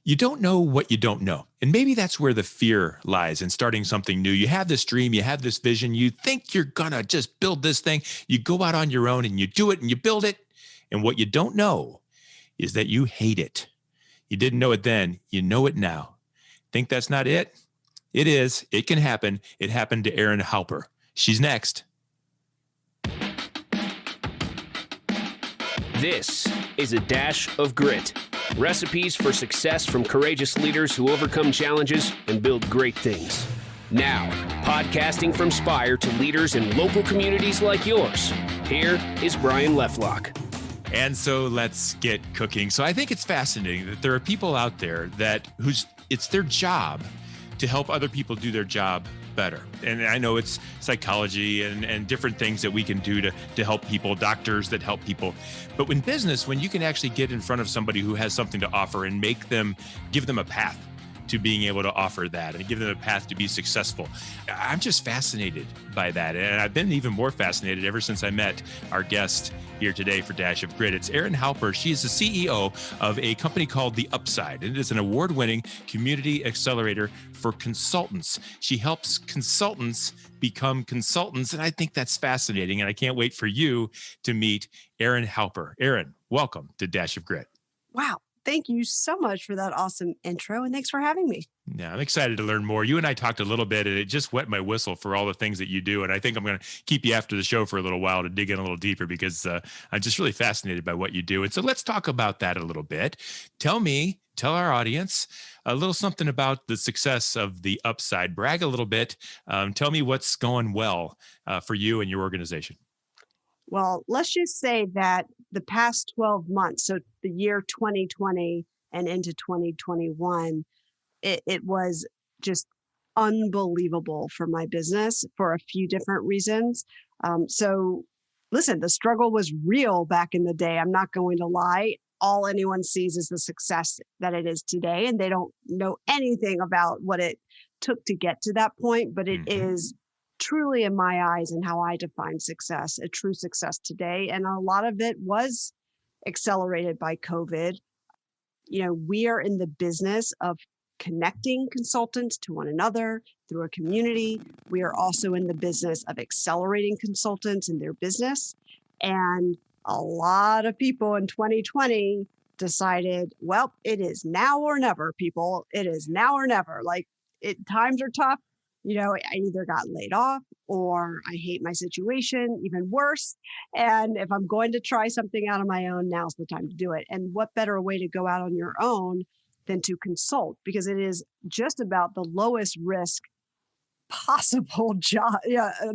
You don't know what you don't know. And maybe that's where the fear lies in starting something new. You have this dream, you have this vision, you think you're going to just build this thing. You go out on your own and you do it and you build it. And what you don't know is that you hate it. You didn't know it then, you know it now. Think that's not it? It is. It can happen. It happened to Erin Halper. She's next. This is A Dash of Grit. Recipes for success from courageous leaders who overcome challenges and build great things. Now, podcasting from Spire to leaders in local communities like yours, here is Brian Leflock. And so let's get cooking. So I think it's fascinating that there are people out there it's their job to help other people do their job better. And I know it's psychology and different things that we can do to help people, doctors that help people. But in business, when you can actually get in front of somebody who has something to offer and give them a path to being able to offer that and give them a path to be successful. I'm just fascinated by that. And I've been even more fascinated ever since I met our guest here today for Dash of Grit. It's Erin Halper. She is the CEO of a company called The Upside. It is an award-winning community accelerator for consultants. She helps consultants become consultants. And I think that's fascinating. And I can't wait for you to meet Erin Halper. Erin, welcome to Dash of Grit. Wow. Thank you so much for that awesome intro, and thanks for having me. Yeah, I'm excited to learn more. You and I talked a little bit, and it just wet my whistle for all the things that you do. And I think I'm going to keep you after the show for a little while to dig in a little deeper because I'm just really fascinated by what you do. And so let's talk about that a little bit. Tell our audience a little something about the success of The Upside. Brag a little bit. Tell me what's going well for you and your organization. Well, let's just say that the past 12 months, so the year 2020 and into 2021, it was just unbelievable for my business for a few different reasons. So listen, the struggle was real back in the day. I'm not going to lie. All anyone sees is the success that it is today, and they don't know anything about what it took to get to that point, but it is truly, in my eyes and how I define success, a true success today. And a lot of it was accelerated by COVID. You know, we are in the business of connecting consultants to one another through a community. We are also in the business of accelerating consultants in their business. And a lot of people in 2020 decided, well, it is now or never, people. It is now or never. Times are tough. You know, I either got laid off or I hate my situation, even worse. And if I'm going to try something out on my own, now's the time to do it. And what better way to go out on your own than to consult? Because it is just about the lowest risk possible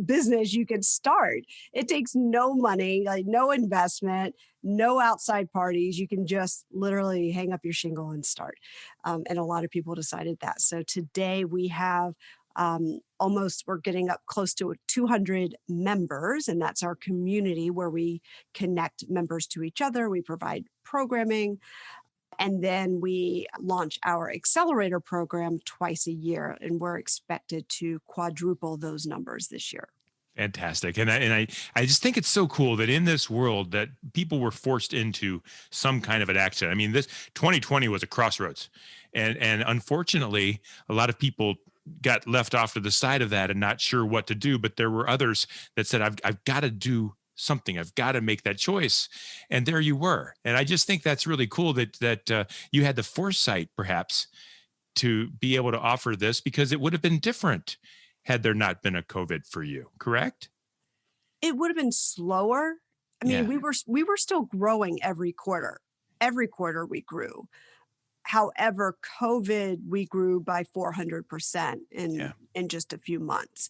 business you could start. It takes no money, no investment, no outside parties. You can just literally hang up your shingle and start. And a lot of people decided that. So today we have we're getting up close to 200 members, and that's our community where we connect members to each other. We provide programming, and then we launch our accelerator program twice a year, and we're expected to quadruple those numbers this year. Fantastic. And I just think it's so cool that in this world that people were forced into some kind of an accident. I mean, this 2020 was a crossroads, and unfortunately, a lot of people got left off to the side of that and not sure what to do. But there were others that said, I've got to do something. I've got to make that choice. And there you were. And I just think that's really cool that you had the foresight, perhaps, to be able to offer this, because it would have been different had there not been a COVID for you, correct? It would have been slower. I mean, Yeah. we were still growing every quarter. Every quarter we grew. However, COVID, we grew by 400% in just a few months.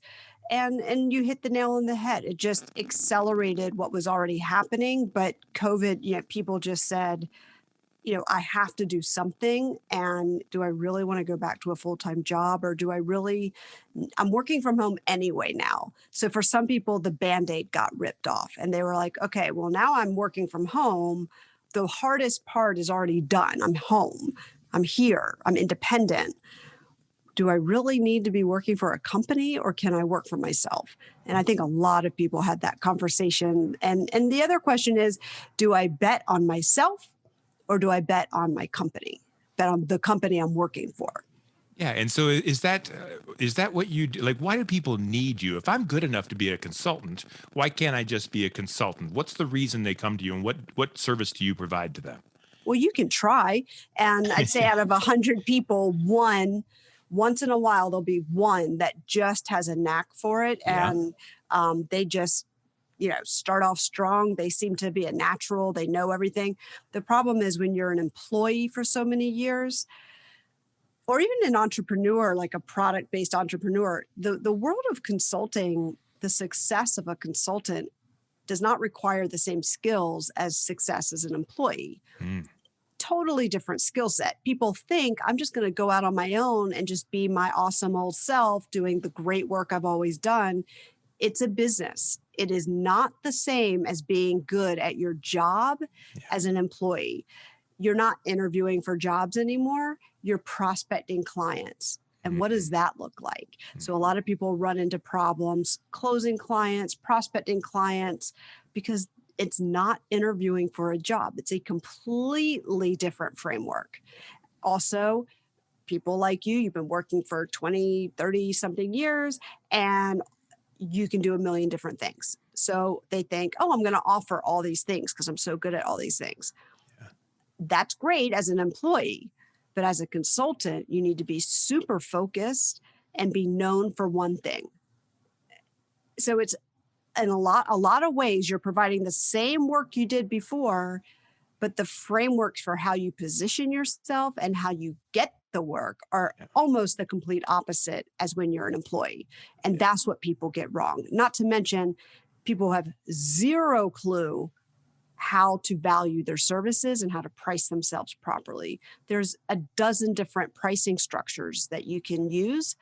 And you hit the nail on the head. It just accelerated what was already happening. But COVID, people just said, I have to do something. And do I really want to go back to a full-time job, or I'm working from home anyway now. So for some people, the Band-Aid got ripped off and they were like, okay, well, now I'm working from home. The hardest part is already done. I'm home. I'm here. I'm independent. Do I really need to be working for a company, or can I work for myself? And I think a lot of people had that conversation. And the other question is, do I bet on myself or do I bet on my company? the company I'm working for. Yeah. And so is that what you do? Like, why do people need you? If I'm good enough to be a consultant, why can't I just be a consultant? What's the reason they come to you, and what service do you provide to them? Well, you can try. And I'd say out of 100 people, once in a while, there'll be one that just has a knack for it. Yeah. And they just, start off strong. They seem to be a natural. They know everything. The problem is when you're an employee for so many years, or even an entrepreneur, like a product-based entrepreneur, the world of consulting, the success of a consultant does not require the same skills as success as an employee. Mm. Totally different skill set. People think I'm just going to go out on my own and just be my awesome old self doing the great work I've always done. It's a business. It is not the same as being good at your job as an employee. You're not interviewing for jobs anymore. You're prospecting clients. And what does that look like? So a lot of people run into problems closing clients, prospecting clients, because it's not interviewing for a job. It's a completely different framework. Also, people like you've been working for 20, 30 something years, and you can do a million different things. So they think, oh, I'm going to offer all these things because I'm so good at all these things. That's great as an employee, but as a consultant, you need to be super focused and be known for one thing. So it's in a lot of ways, you're providing the same work you did before, but the frameworks for how you position yourself and how you get the work are almost the complete opposite as when you're an employee. And that's what people get wrong. Not to mention, people have zero clue how to value their services and how to price themselves properly. There's a dozen different pricing structures that you can use.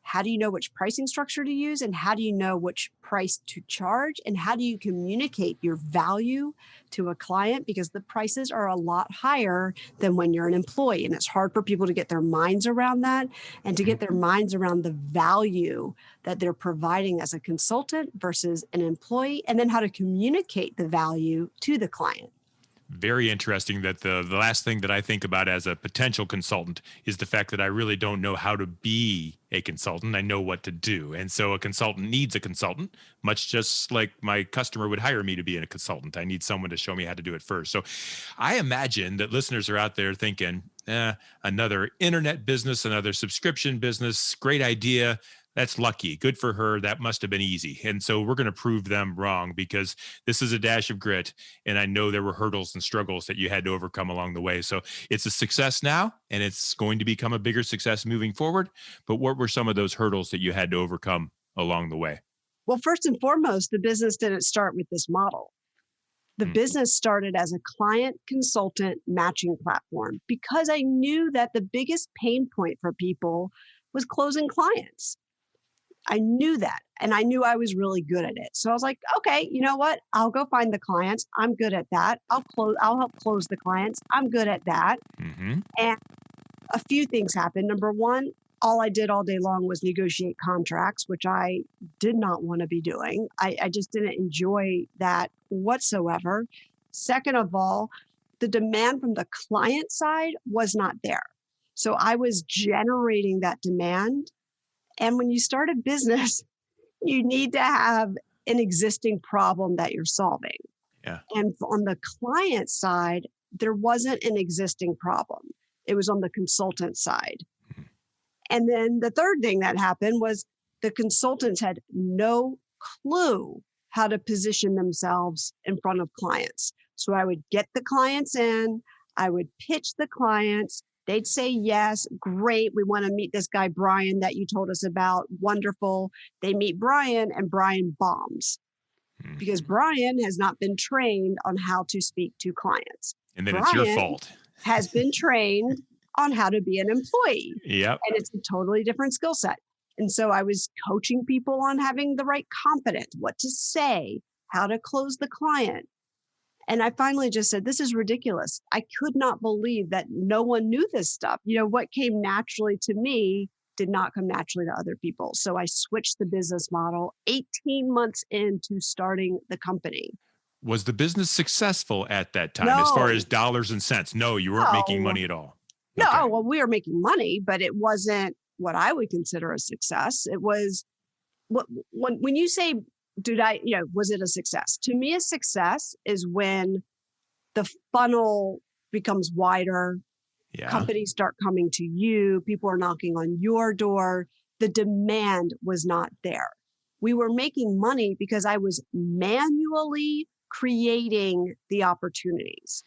How do you know which pricing structure to use? And how do you know which price to charge? And how do you communicate your value to a client? Because the prices are a lot higher than when you're an employee. And it's hard for people to get their minds around that and to get their minds around the value that they're providing as a consultant versus an employee, and then how to communicate the value to the client. Very interesting that the last thing that I think about as a potential consultant is the fact that I really don't know how to be a consultant. I know what to do. And so a consultant needs a consultant, much just like my customer would hire me to be a consultant. I need someone to show me how to do it first. So I imagine that listeners are out there thinking, another internet business, another subscription business, great idea. That's lucky. Good for her. That must have been easy. And so we're going to prove them wrong, because this is a dash of grit. And I know there were hurdles and struggles that you had to overcome along the way. So it's a success now, and it's going to become a bigger success moving forward. But what were some of those hurdles that you had to overcome along the way? Well, first and foremost, the business didn't start with this model. The business started as a client consultant matching platform because I knew that the biggest pain point for people was closing clients. I knew that, and I knew I was really good at it. So I was like, okay, you know what? I'll go find the clients. I'm good at that. I'll help close the clients. I'm good at that. Mm-hmm. And a few things happened. Number one, all I did all day long was negotiate contracts, which I did not want to be doing. I just didn't enjoy that whatsoever. Second of all, the demand from the client side was not there. So I was generating that demand. And when you start a business, you need to have an existing problem that you're solving. Yeah. And on the client side, there wasn't an existing problem. It was on the consultant side. Mm-hmm. And then the third thing that happened was the consultants had no clue how to position themselves in front of clients. So I would get the clients in, I would pitch the clients. They'd say, yes, great. We want to meet this guy, Brian, that you told us about. Wonderful. They meet Brian, and Brian bombs because Brian has not been trained on how to speak to clients. And then Brian it's your fault. Has been trained on how to be an employee. Yep. And it's a totally different skill set. And so I was coaching people on having the right confidence, what to say, how to close the client. And I finally just said, this is ridiculous. I could not believe that no one knew this stuff. What came naturally to me did not come naturally to other people. So I switched the business model 18 months into starting the company. Was the business successful at that time No. as far as dollars and cents? No, you weren't making money at all. No, Okay. oh, well, we were making money, but it wasn't what I would consider a success. It was when you say, was it a success? To me, a success is when the funnel becomes wider, Yeah. companies start coming to you, people are knocking on your door. The demand was not there. We were making money because I was manually creating the opportunities.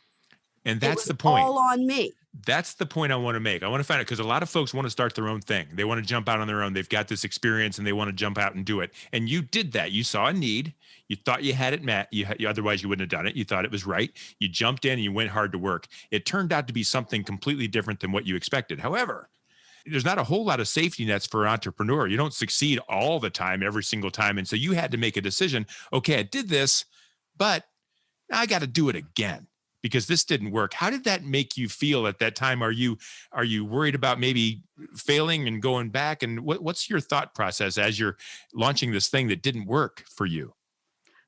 And It that's was the point. all on me. That's the point I want to make. I want to find out because a lot of folks want to start their own thing. They want to jump out on their own. They've got this experience and they want to jump out and do it. And you did that. You saw a need. You thought you had it met. Otherwise, you wouldn't have done it. You thought it was right. You jumped in and you went hard to work. It turned out to be something completely different than what you expected. However, there's not a whole lot of safety nets for an entrepreneur. You don't succeed all the time, every single time. And so you had to make a decision. Okay, I did this, but I got to do it again because this didn't work. How did that make you feel at that time? Are you worried about maybe failing and going back? And what's your thought process as you're launching this thing that didn't work for you?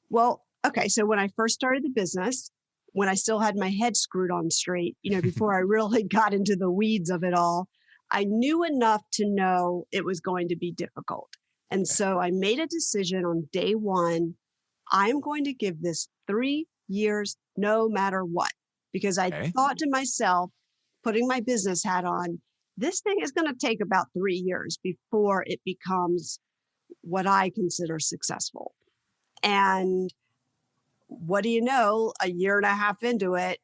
Well, okay. So when I first started the business, when I still had my head screwed on straight, before I really got into the weeds of it all, I knew enough to know it was going to be difficult. And so I made a decision on day one. I'm going to give this 3 years no matter what, because I Okay. thought to myself, putting my business hat on, this thing is going to take about 3 years before it becomes what I consider successful. And what do you know, a year and a half into it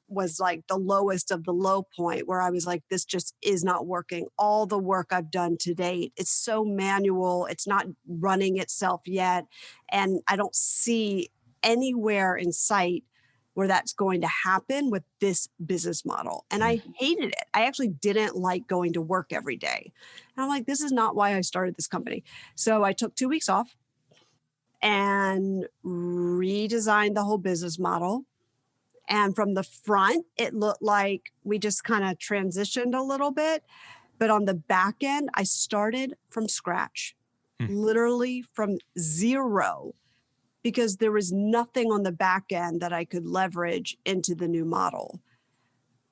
was like the lowest of the low point where I was like, this just is not working. All the work I've done to date, it's so manual, it's not running itself yet. And I don't see anywhere in sight where that's going to happen with this business model. And I hated it. I actually didn't like going to work every day. And I'm like, this is not why I started this company. So I took 2 weeks off and redesigned the whole business model. And from the front, it looked like we just kind of transitioned a little bit. But on the back end, I started from scratch, Hmm. literally from zero, because there was nothing on the back end that I could leverage into the new model.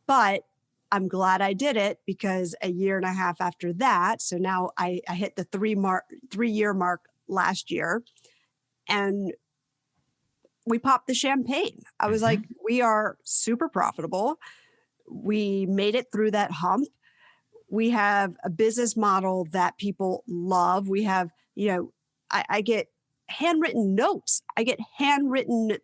But I'm glad I did it because a year and a half after that, so now I hit the 3 year mark last year, and we popped the champagne. I was like, Mhm. we are super profitable. We made it through that hump. We have a business model that people love. We have, I get handwritten notes. I get handwritten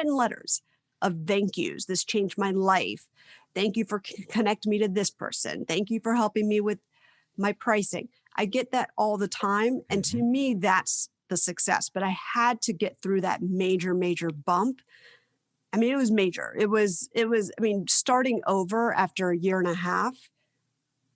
letters of thank yous. This changed my life. Thank you for connecting me to this person. Thank you for helping me with my pricing. I get that all the time. And to Mhm. me, that's the success. But I had to get through that major, major bump. I mean, it was major. I mean, starting over after a year and a half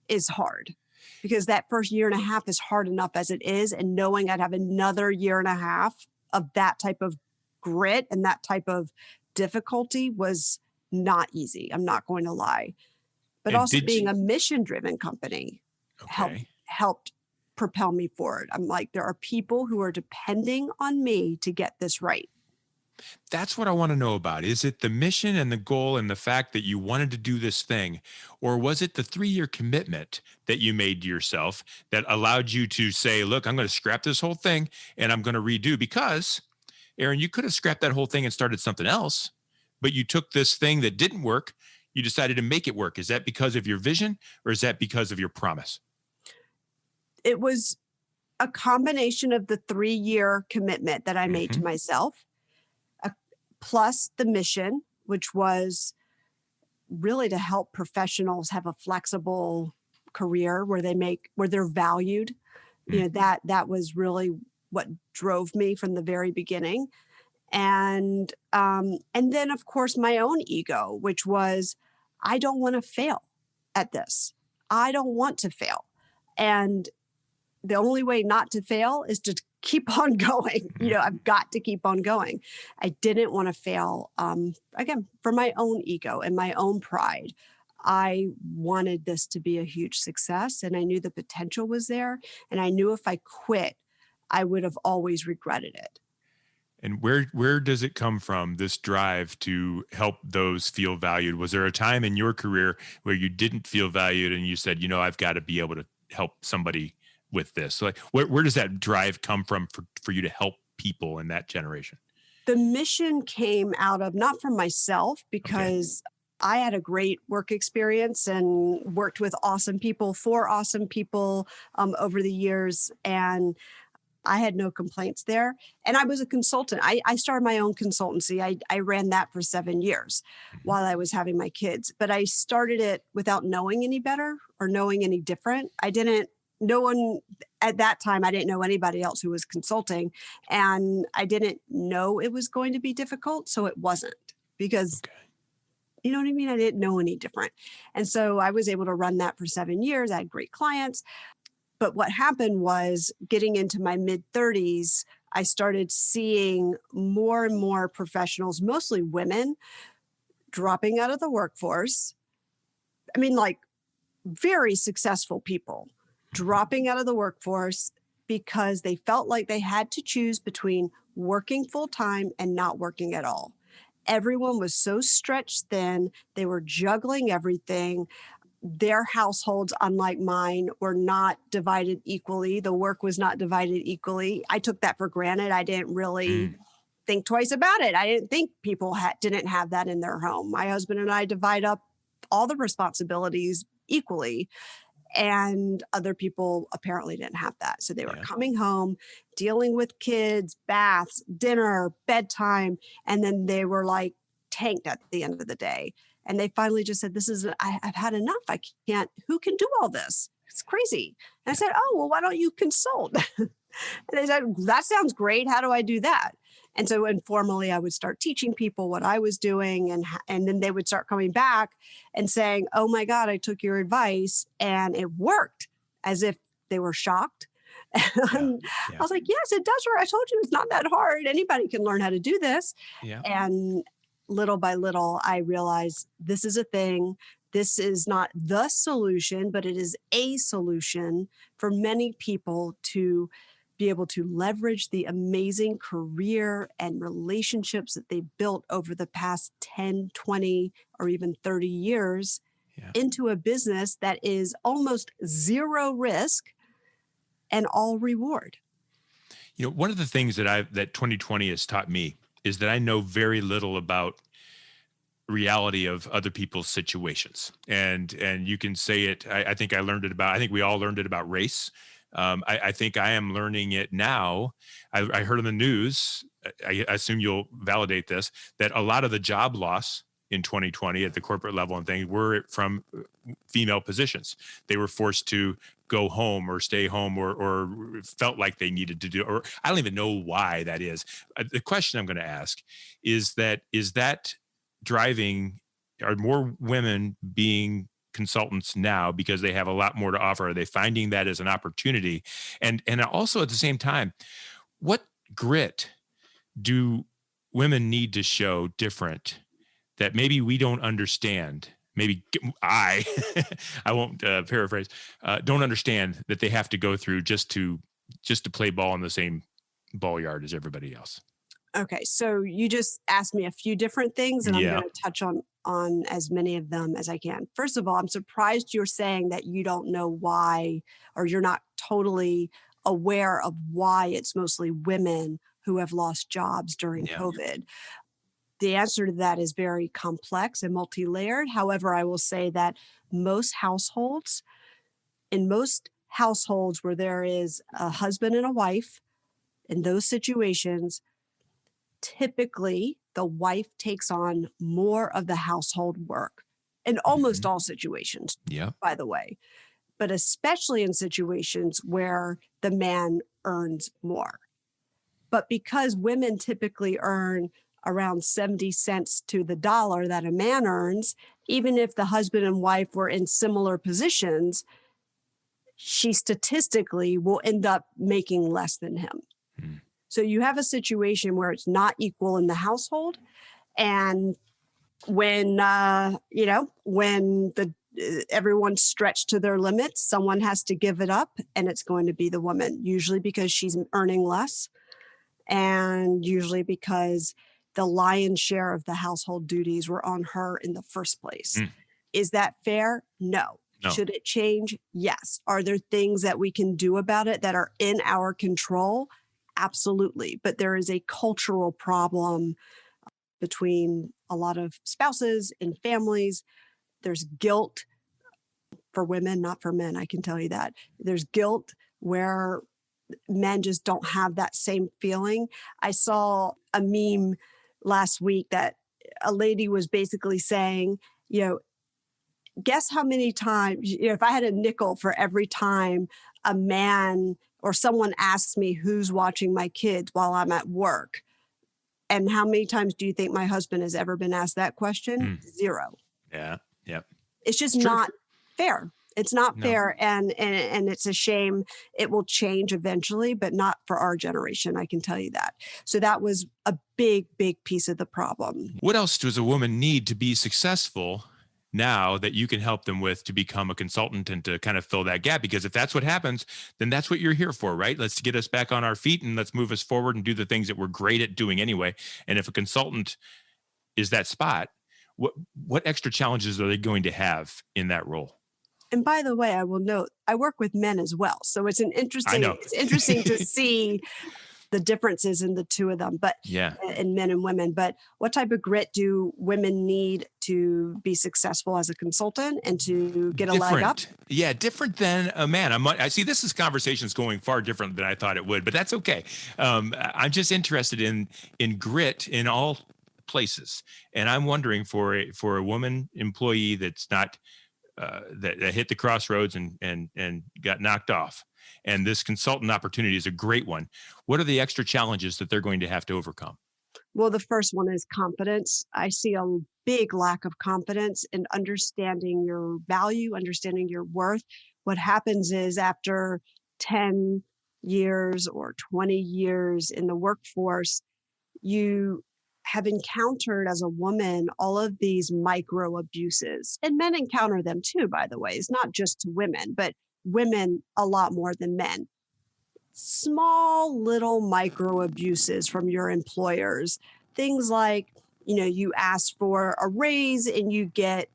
is hard because that first year and a half is hard enough as it is. And knowing I'd have another year and a half of that type of grit and that type of difficulty was not easy. I'm not going to lie. But And also did being you? a mission driven company helped Okay. helped propel me forward. I'm like, there are people who are depending on me to get this right. That's what I want to know about. Is it the mission and the goal and the fact that you wanted to do this thing? Or was it the 3 year commitment that you made to yourself that allowed you to say, look, I'm going to scrap this whole thing and I'm going to redo? Because, Erin, you could have scrapped that whole thing and started something else, but you took this thing that didn't work. You decided to make it work. Is that because of your vision or is that because of your promise? It was a combination of the 3 year commitment that I made to Hmm. myself, uh, plus the mission, which was really to help professionals have a flexible career where they're valued. That was really what drove me from the very beginning. And then of course my own ego, which was, I don't want to fail at this. I don't want to fail. And the only way not to fail is to keep on going. I've got to keep on going. I didn't want to fail. Again, for my own ego and my own pride. I wanted this to be a huge success and I knew the potential was there. And I knew if I quit, I would have always regretted it. And where does it come from, this drive to help those feel valued? Was there a time in your career where you didn't feel valued and you said, I've got to be able to help somebody with this? So like, where does that drive come from for you to help people in that generation? The mission came out of, not from myself, Okay. because I had a great work experience and worked with awesome people for awesome people over the years. And I had no complaints there. And I was a consultant. I started my own consultancy. I ran that for 7 years Mhm. while I was having my kids. But I started it without knowing any better or knowing any different. No one at that time, I didn't know anybody else who was consulting. And I didn't know it was going to be difficult. So it wasn't, because Okay. you know what I mean? I didn't know any different. And so I was able to run that for 7 years. I had great clients. But what happened was, getting into my mid 30s, I started seeing more and more professionals, mostly women, dropping out of the workforce. I mean, like, very successful people Mhm. dropping out of the workforce because they felt like they had to choose between working full time and not working at all. Everyone was so stretched thin. They were juggling everything. Their households, unlike mine, were not divided equally. The work was not divided equally. I took that for granted. I didn't really Mm. think twice about it. I didn't think people didn't have that in their home. My husband and I divide up all the responsibilities equally, and other people apparently didn't have that. So they were Yeah. coming home, dealing with kids, baths, dinner, bedtime, and then they were like tanked at the end of the day. And they finally just said, I've had enough. I can't, who can do all this? It's crazy. And I Yeah. said, oh, well, why don't you consult? And they said, that sounds great. How do I do that? And so informally, I would start teaching people what I was doing. And then they would start coming back and saying, oh my God, I took your advice and it worked, as if they were shocked. Yeah. And I Yeah. was like, yes, it does work. I told you it's not that hard. Anybody can learn how to do this. Yeah. And little by little, I realized this is a thing. This is not the solution, but it is a solution for many people to be able to leverage the amazing career and relationships that they built over the past 10, 20, or even 30 years Yeah. into a business that is almost zero risk and all reward. One of the things that 2020 has taught me is that I know very little about reality of other people's situations. And you can say it. I think I think we all learned it about race. I think I am learning it now. I heard on the news, I assume you'll validate this, that a lot of the job loss in 2020 at the corporate level and things were from female positions. They were forced to go home or stay home, or felt like they needed to do, or I don't even know why that is. The question I'm going to ask is that driving, are more women being consultants now because they have a lot more to offer? Are they finding that as an opportunity? And also at the same time, what grit do women need to show different that maybe we don't understand? Maybe I, I won't paraphrase, don't understand that they have to go through just to play ball in the same ball yard as everybody else. Okay, so you just asked me a few different things, and I'm Yeah. going to touch on as many of them as I can. First of all, I'm surprised you're saying that you don't know why, or you're not totally aware of why it's mostly women who have lost jobs during Yeah. COVID. The answer to that is very complex and multi-layered. However, I will say that most households, in most households where there is a husband and a wife, in those situations, typically the wife takes on more of the household work in almost Mhm. all situations, Yeah. by the way, but especially in situations where the man earns more. But because women typically earn around 70 cents to the dollar that a man earns, even if the husband and wife were in similar positions, she statistically will end up making less than him. Mm. So you have a situation where it's not equal in the household. And when the everyone's stretched to their limits, someone has to give it up, and it's going to be the woman, usually because she's earning less. And usually because the lion's share of the household duties were on her in the first place. Mm. Is that fair? No. No. Should it change? Yes. Are there things that we can do about it that are in our control? Absolutely. But there is a cultural problem between a lot of spouses and families. There's guilt for women, not for men. I can tell you that. There's guilt where men just don't have that same feeling. I saw a meme last week that a lady was basically saying, guess how many times, if I had a nickel for every time a man or someone asks me who's watching my kids while I'm at work, and how many times do you think my husband has ever been asked that question? Zero. Yeah. Yep. It's just It's true. not fair. It's not No. fair. And it's a shame. It will change eventually, but not for our generation. I can tell you that. So that was a big, big piece of the problem. What else does a woman need to be successful now that you can help them with to become a consultant and to kind of fill that gap? Because if that's what happens, then that's what you're here for, right? Let's get us back on our feet and let's move us forward and do the things that we're great at doing anyway. And if a consultant is that spot, what extra challenges are they going to have in that role? And by the way, I will note, I work with men as well. So it's I know. interesting to see the differences in the two of them, but Yeah. in men and women. But what type of grit do women need to be successful as a consultant and to get a leg up? Yeah, different than a man. I see this conversation's going far different than I thought it would, but that's okay. I'm just interested in grit in all places, and I'm wondering for a woman employee that's not that hit the crossroads and got knocked off. And this consultant opportunity is a great one. What are the extra challenges that they're going to have to overcome? Well, the first one is confidence. I see a big lack of confidence in understanding your value, understanding your worth. What happens is after 10 years or 20 years in the workforce, you have encountered as a woman all of these micro abuses. And men encounter them too, by the way. It's not just to women, but women a lot more than men. Small little micro abuses from your employers. Things like, you ask for a raise and you get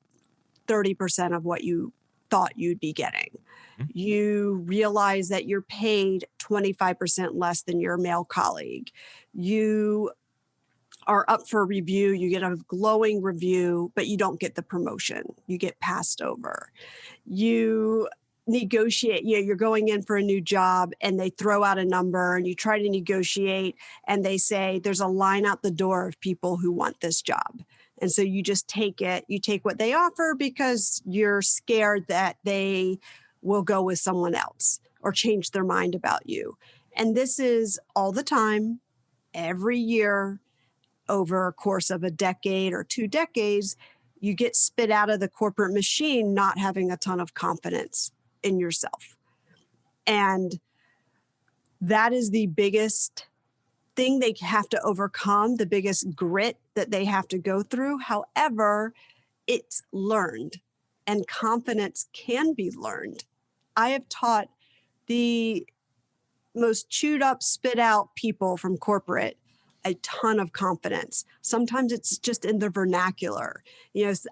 30% of what you thought you'd be getting. Mhm. You realize that you're paid 25% less than your male colleague. You are up for review, you get a glowing review, but you don't get the promotion. You get passed over. You negotiate, you're going in for a new job and they throw out a number and you try to negotiate and they say there's a line out the door of people who want this job. And so you just take it, you take what they offer because you're scared that they will go with someone else or change their mind about you. And this is all the time, every year, over a course of a decade or 2 decades, you get spit out of the corporate machine not having a ton of confidence in yourself. And that is the biggest thing they have to overcome, the biggest grit that they have to go through. However, it's learned and confidence can be learned. I have taught the most chewed up, spit out people from corporate a ton of confidence. Sometimes it's just in the vernacular.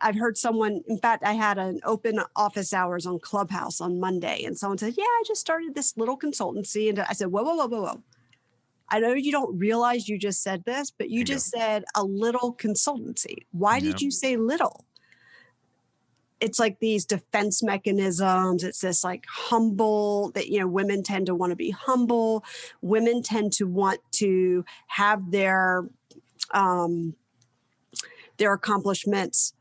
I've heard someone, in fact, I had an open office hours on Clubhouse on Monday, and someone said, yeah, I just started this little consultancy. And I said, whoa, whoa, whoa, whoa, whoa. I know you don't realize you just said this, but you just said a little consultancy. Why did you say little? It's like these defense mechanisms. It's this like humble that, women tend to want to be humble. Women tend to want to have their accomplishments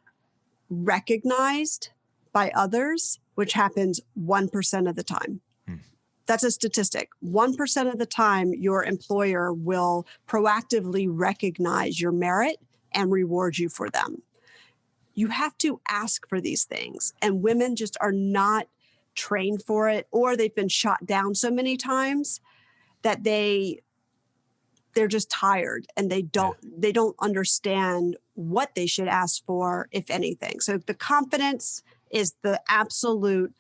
recognized by others, which happens 1% of the time. That's a statistic. 1% of the time, your employer will proactively recognize your merit and reward you for them. You have to ask for these things, and women just are not trained for it, or they've been shot down so many times that they're just tired and they don't understand what they should ask for, if anything. So the confidence is the absolute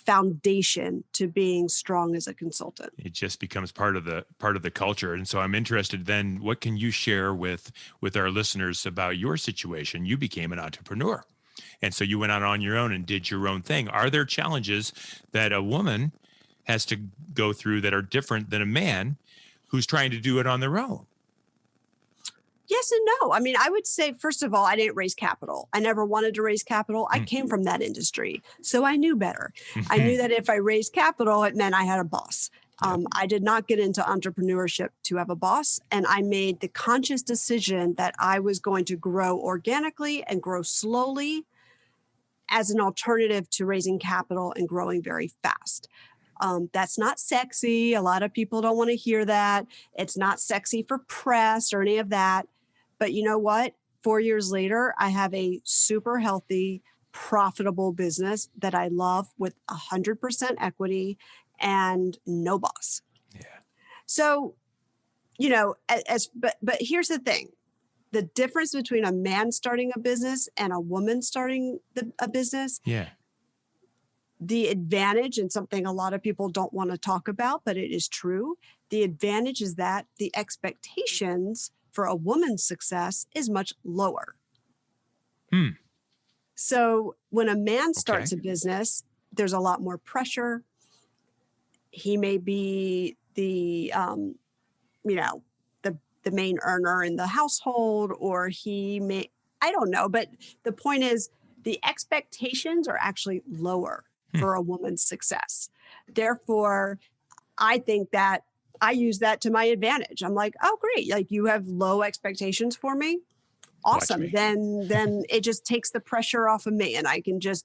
foundation to being strong as a consultant. It just becomes part of the culture. And so I'm interested then, what can you share with our listeners about your situation? You became an entrepreneur. And so you went out on your own and did your own thing. Are there challenges that a woman has to go through that are different than a man who's trying to do it on their own? Yes and no. I mean, I would say, first of all, I didn't raise capital. I never wanted to raise capital. I came from that industry, so I knew better. I knew that if I raised capital, it meant I had a boss. I did not get into entrepreneurship to have a boss, and I made the conscious decision that I was going to grow organically and grow slowly as an alternative to raising capital and growing very fast. That's not sexy. A lot of people don't want to hear that. It's not sexy for press or any of that. But you know what? 4 years later, I have a super healthy, profitable business that I love with 100% equity and no boss. Yeah. So, but here's the thing. The difference between a man starting a business and a woman starting a business. Yeah. The advantage, and something a lot of people don't want to talk about, but it is true. The advantage is that the expectations for a woman's success is much lower. So when a man starts a business, there's a lot more pressure. He may be the main earner in the household, or he may, I don't know. But the point is, the expectations are actually lower for a woman's success. Therefore, I think that I use that to my advantage. I'm like, oh, great. Like, you have low expectations for me. Awesome. Then it just takes the pressure off of me, and I can just,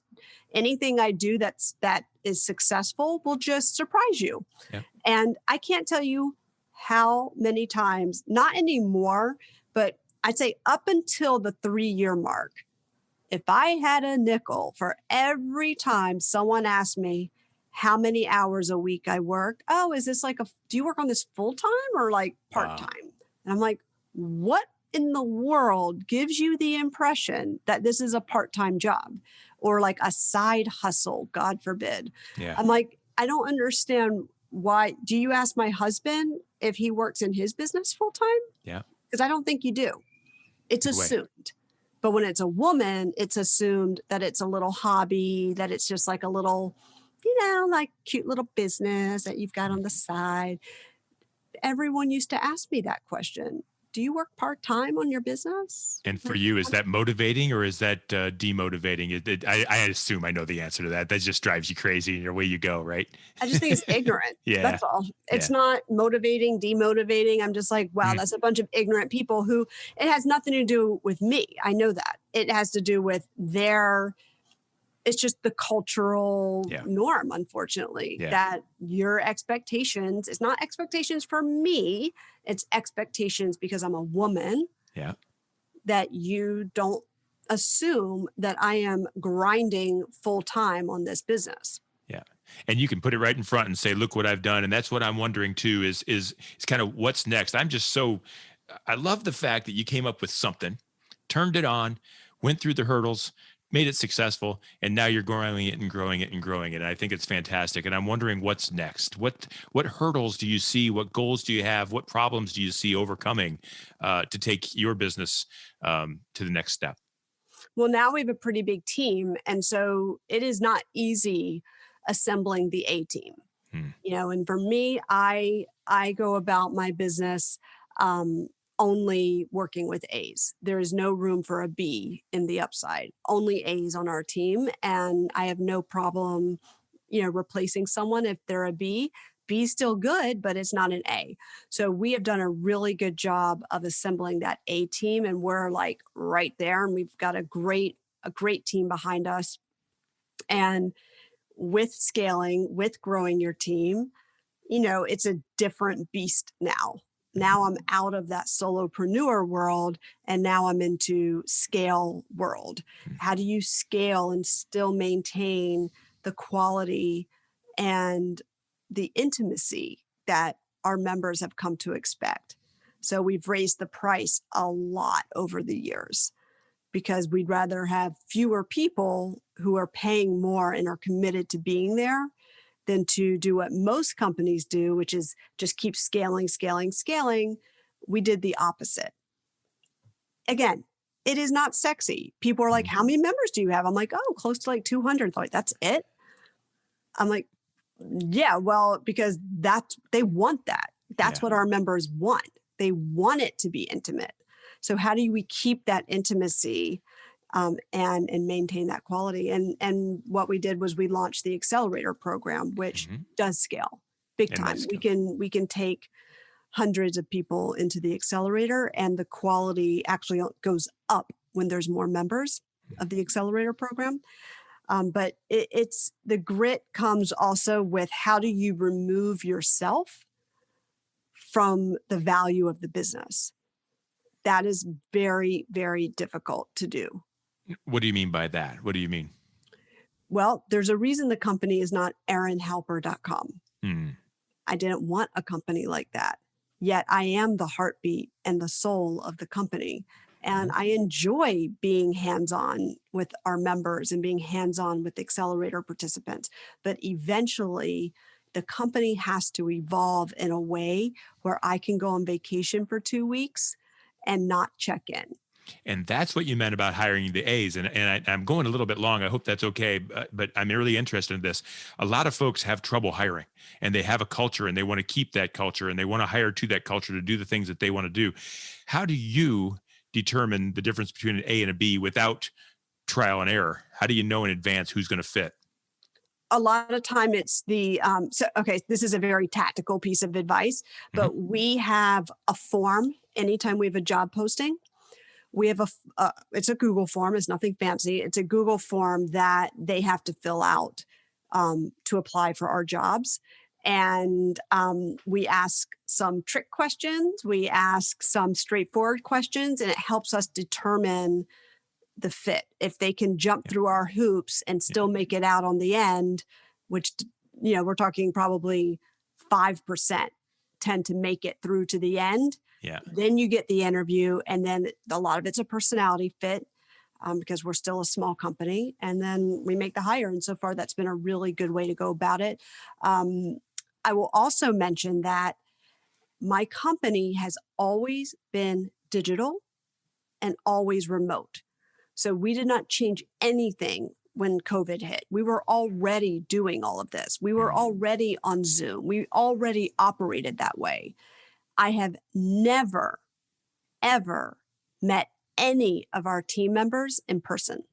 anything I do that is successful will just surprise you. Yeah. And I can't tell you how many times, not anymore, but I'd say up until the 3-year mark, if I had a nickel for every time someone asked me how many hours a week I work, oh, is this do you work on this full time or like part time? Wow. And I'm like, what in the world gives you the impression that this is a part-time job or like a side hustle, God forbid? Yeah. I'm like, I don't understand why. Do you ask my husband if he works in his business full time? Yeah. Because I don't think you do. It's assumed. But when it's a woman, it's assumed that it's a little hobby, that it's just like a little, like cute little business that you've got on the side. Everyone used to ask me that question. Do you work part-time on your business? And for you, is that motivating or is that demotivating? I assume I know the answer to that. That just drives you crazy and away you go, right? I just think it's ignorant. Yeah. That's all. It's not motivating, demotivating. I'm just like, wow, that's a bunch of ignorant people who, it has nothing to do with me. I know that. It has to do with it's just the cultural norm, unfortunately, that your expectations, it's not expectations for me, it's expectations because I'm a woman, that you don't assume that I am grinding full time on this business. Yeah. And you can put it right in front and say, look what I've done. And that's what I'm wondering too, is kind of what's next. I love the fact that you came up with something, turned it on, went through the hurdles, made it successful, and now you're growing it and growing it and growing it. And I think it's fantastic. And I'm wondering what's next. What hurdles do you see? What goals do you have? What problems do you see overcoming to take your business to the next step? Well, now we have a pretty big team. And so it is not easy assembling the A team. And for me, I go about my business only working with A's. There is no room for a B in the upside, only A's on our team. And I have no problem, replacing someone if they're a B. B's still good, but it's not an A. So we have done a really good job of assembling that A team, and we're like right there, and we've got a great team behind us. And with scaling, with growing your team, it's a different beast now. Now I'm out of that solopreneur world, and now I'm into scale world. How do you scale and still maintain the quality and the intimacy that our members have come to expect? So we've raised the price a lot over the years. because we'd rather have fewer people who are paying more and are committed to being there than to do what most companies do, which is just keep scaling, scaling, scaling. We did the opposite. Again, it is not sexy. People are like, how many members do you have? I'm like, oh, close to like 200. They're like, that's it? I'm like, yeah, well, because they want that. That's what our members want. They want it to be intimate. So how do we keep that intimacy and maintain that quality? And what we did was we launched the accelerator program, which does scale big time. We can take hundreds of people into the accelerator, and the quality actually goes up when there's more members of the accelerator program. But it's the grit comes also with how do you remove yourself from the value of the business? That is very, very difficult to do. What do you mean by that? What do you mean? Well, there's a reason the company is not erinhalper.com. I didn't want a company like that. Yet I am the heartbeat and the soul of the company. And I enjoy being hands-on with our members and being hands-on with accelerator participants. But eventually, the company has to evolve in a way where I can go on vacation for 2 weeks and not check in. And that's what you meant about hiring the A's. And I'm going a little bit long. I hope that's okay. But I'm really interested in this. A lot of folks have trouble hiring, and they have a culture and they want to keep that culture and they want to hire to that culture to do the things that they want to do. How do you determine the difference between an A and a B without trial and error? How do you know in advance who's going to fit? A lot of time it's this is a very tactical piece of advice, but we have a form anytime we have a job posting. We have it's a Google form. It's nothing fancy. It's a Google form that they have to fill out to apply for our jobs. And we ask some trick questions. We ask some straightforward questions, and it helps us determine the fit. If they can jump through our hoops and still make it out on the end, which, we're talking probably 5% tend to make it through to the end. Then you get the interview, and then a lot of it's a personality fit because we're still a small company, and then we make the hire. And so far, that's been a really good way to go about it. I will also mention that my company has always been digital and always remote. So we did not change anything when COVID hit. We were already doing all of this. We were already on Zoom. We already operated that way. I have never, ever met any of our team members in person,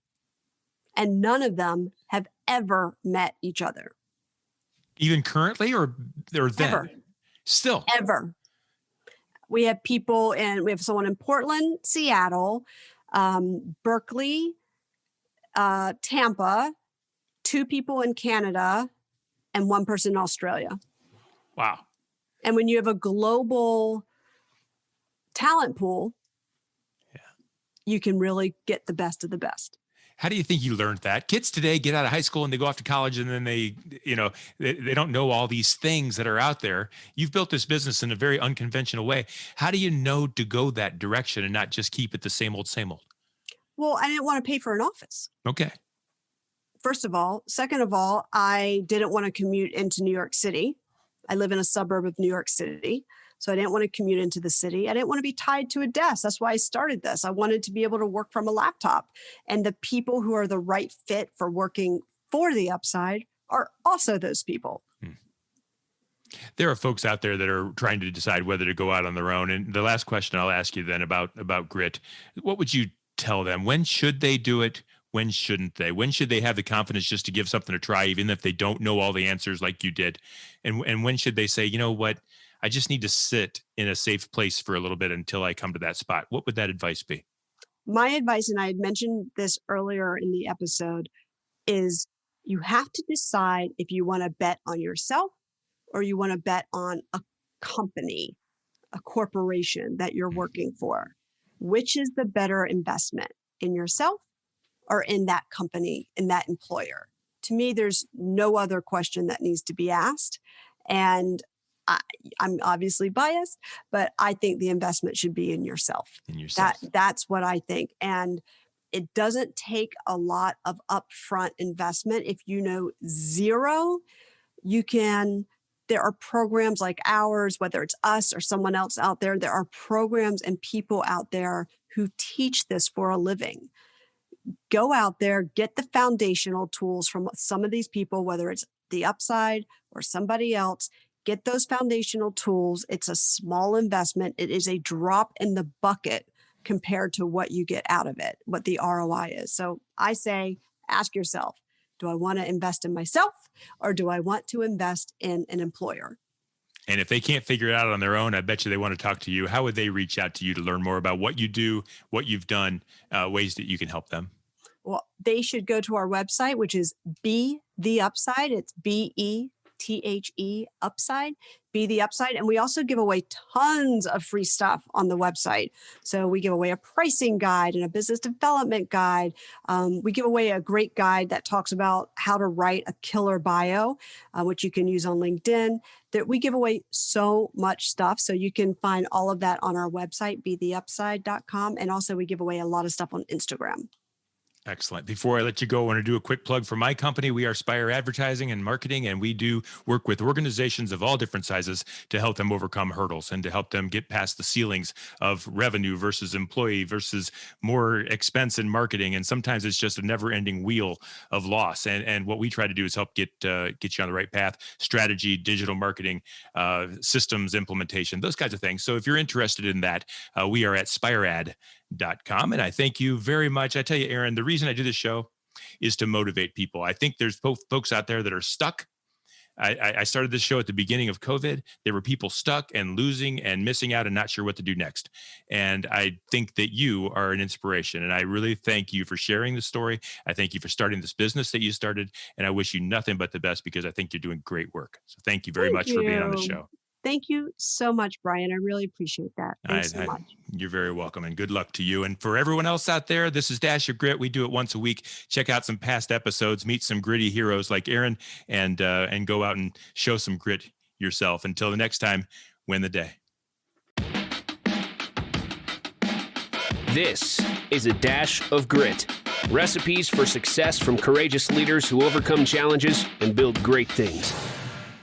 and none of them have ever met each other. Even currently or then? Ever. Still? Ever. We have someone in Portland, Seattle, Berkeley, Tampa, 2 people in Canada, and 1 person in Australia. Wow. And when you have a global talent pool, you can really get the best of the best. How do you think you learned that? Kids today get out of high school and they go off to college, and then they don't know all these things that are out there. You've built this business in a very unconventional way. How do you know to go that direction and not just keep it the same old, same old? Well, I didn't want to pay for an office. Okay. First of all. Second of all, I didn't want to commute into New York City. I live in a suburb of New York City. So I didn't want to commute into the city. I didn't want to be tied to a desk. That's why I started this. I wanted to be able to work from a laptop. And the people who are the right fit for working for the upside are also those people. There are folks out there that are trying to decide whether to go out on their own. And the last question I'll ask you then about grit, what would you tell them? When should they do it? When shouldn't they? When should they have the confidence just to give something a try, even if they don't know all the answers like you did? And when should they say, you know what? I just need to sit in a safe place for a little bit until I come to that spot. What would that advice be? My advice, and I had mentioned this earlier in the episode, is you have to decide if you want to bet on yourself or you want to bet on a company, a corporation that you're working for. Which is the better investment, in yourself or in that company, in that employer? To me, there's no other question that needs to be asked. And I'm obviously biased, but I think the investment should be in yourself. In yourself. That's what I think. And It doesn't take a lot of upfront investment. If you know zero, there are programs like ours, whether it's us or someone else out there, there are programs and people out there who teach this for a living. Go out there, get the foundational tools from some of these people, whether it's the Upside or somebody else. Get those foundational tools. It's a small investment. It is a drop in the bucket compared to what you get out of it, what the ROI is. So I say, ask yourself, do I want to invest in myself or do I want to invest in an employer? And if they can't figure it out on their own, I bet you they want to talk to you. How would they reach out to you to learn more about what you do, what you've done, ways that you can help them? Well, they should go to our website, which is Be the Upside. It's BETHE Upside, Be the Upside. And we also give away tons of free stuff on the website. So we give away a pricing guide and a business development guide. We give away a great guide that talks about how to write a killer bio, which you can use on LinkedIn. That we give away so much stuff. So you can find all of that on our website, betheupside.com. And also we give away a lot of stuff on Instagram. Excellent. Before I let you go, I want to do a quick plug for my company. We are Spire Advertising and Marketing, and we do work with organizations of all different sizes to help them overcome hurdles and to help them get past the ceilings of revenue versus employee versus more expense in marketing. And sometimes it's just a never-ending wheel of loss. And what we try to do is help get you on the right path, strategy, digital marketing, systems implementation, those kinds of things. So if you're interested in that, we are at spiread.com. And I thank you very much. I tell you, Erin, the reason I do this show is to motivate people. I think there's folks out there that are stuck. I started this show at the beginning of COVID. There were people stuck and losing and missing out and not sure what to do next. And I think that you are an inspiration. And I really thank you for sharing the story. I thank you for starting this business that you started. And I wish you nothing but the best because I think you're doing great work. So thank you very much for being on the show. Thank you so much, Brian. I really appreciate that. Thanks so much. You're very welcome, and good luck to you. And for everyone else out there, this is Dash of Grit. We do it once a week. Check out some past episodes, meet some gritty heroes like Erin, and go out and show some grit yourself. Until the next time, win the day. This is a Dash of Grit. Recipes for success from courageous leaders who overcome challenges and build great things.